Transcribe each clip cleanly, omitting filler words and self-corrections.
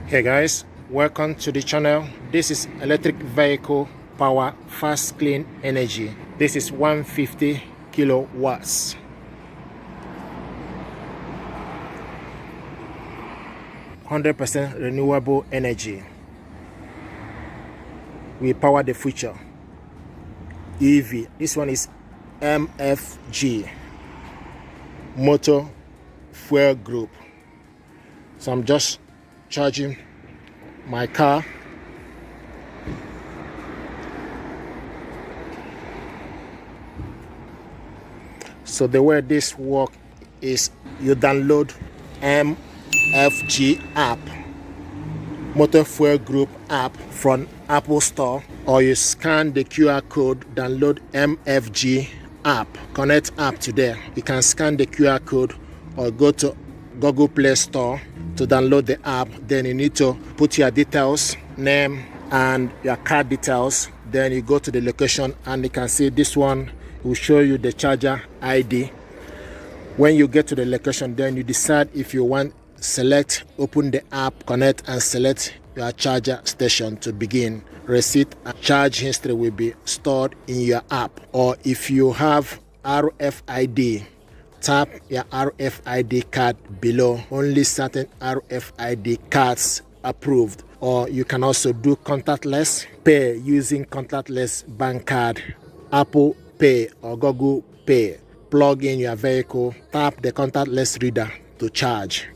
Hey guys, welcome to the channel. This is electric vehicle power fast clean energy. This is 150 kilowatts. %100% renewable energy. We power the future. EV. This one is MFG, motor fuel group. So I'm just charging my car. So the way this works is you download MFG app, motor fuel group app, from Apple Store, or you scan the QR code, download MFG app, connect app to there. You can scan the QR code or go to Google Play Store to download the app. Then you need to put your details, name and your card details. Then you go to the location and you can see this one will show you the charger ID. When you get to the location, then you decide if you want, select, open the app, connect and select your charger station to begin. Receipt and charge history will be stored in your app. Or if you have RFID, tap your RFID card below. Only certain RFID cards approved. Or you can also do contactless pay using contactless bank card, Apple Pay or Google Pay. Plug in your vehicle, tap the contactless reader to charge.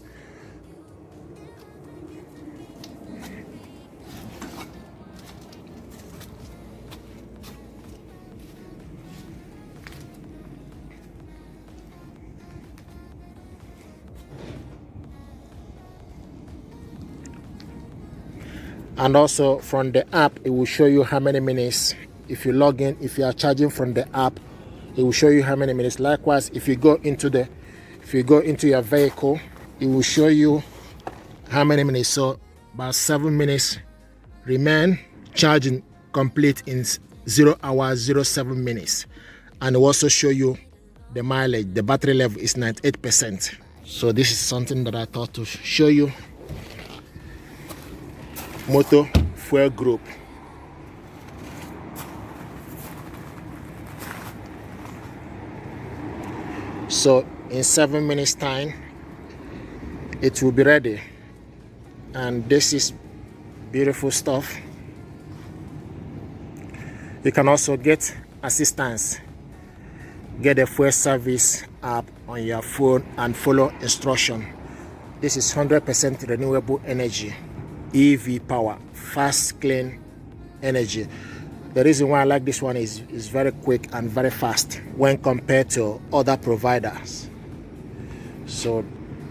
And also from the app, it will show you how many minutes. If you log in, if you are charging from the app, it will show you how many minutes. Likewise, if you go into your vehicle, it will show you how many minutes. So about 7 minutes remain, charging complete in 0 hours 07 minutes. And it will also show you the mileage. The battery level is 98%. So this is something that I thought to show you. Motor fuel group. So in 7 minutes time it will be ready. And this is beautiful stuff. You can also get assistance, get a fuel service app on your phone and follow instruction. This is 100% renewable energy, EV power, fast clean energy. The reason why I like this one is very quick and very fast when compared to other providers. So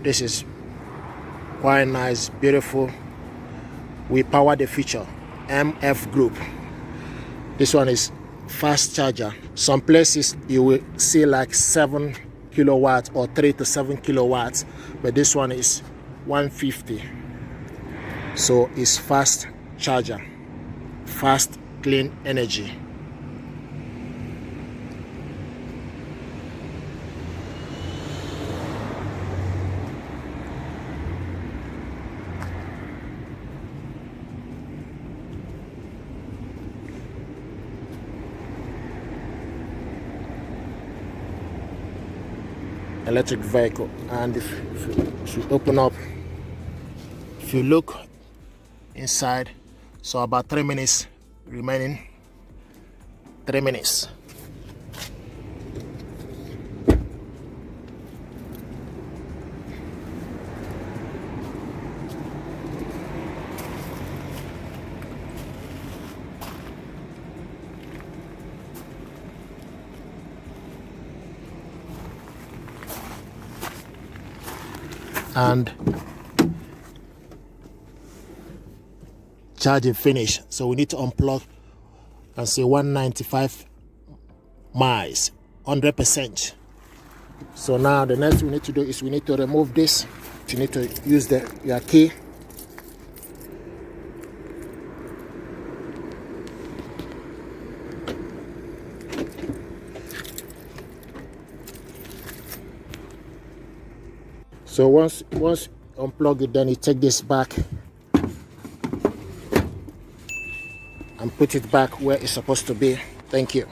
this is quite nice, beautiful. We power the future. MF group. This one is fast charger. Some places you will see like 7 kilowatts or 3 to 7 kilowatts, but this one is 150. So it's fast charger, fast clean energy. Electric vehicle. And if you open up, if you look inside, so about 3 minutes remaining. 3 minutes. And charging finish. So we need to unplug and say 195 miles, 100%. So now the next we need to do is we need to remove this. You need to use your key. So once unplug it, then you take this back and put it back where it's supposed to be. Thank you.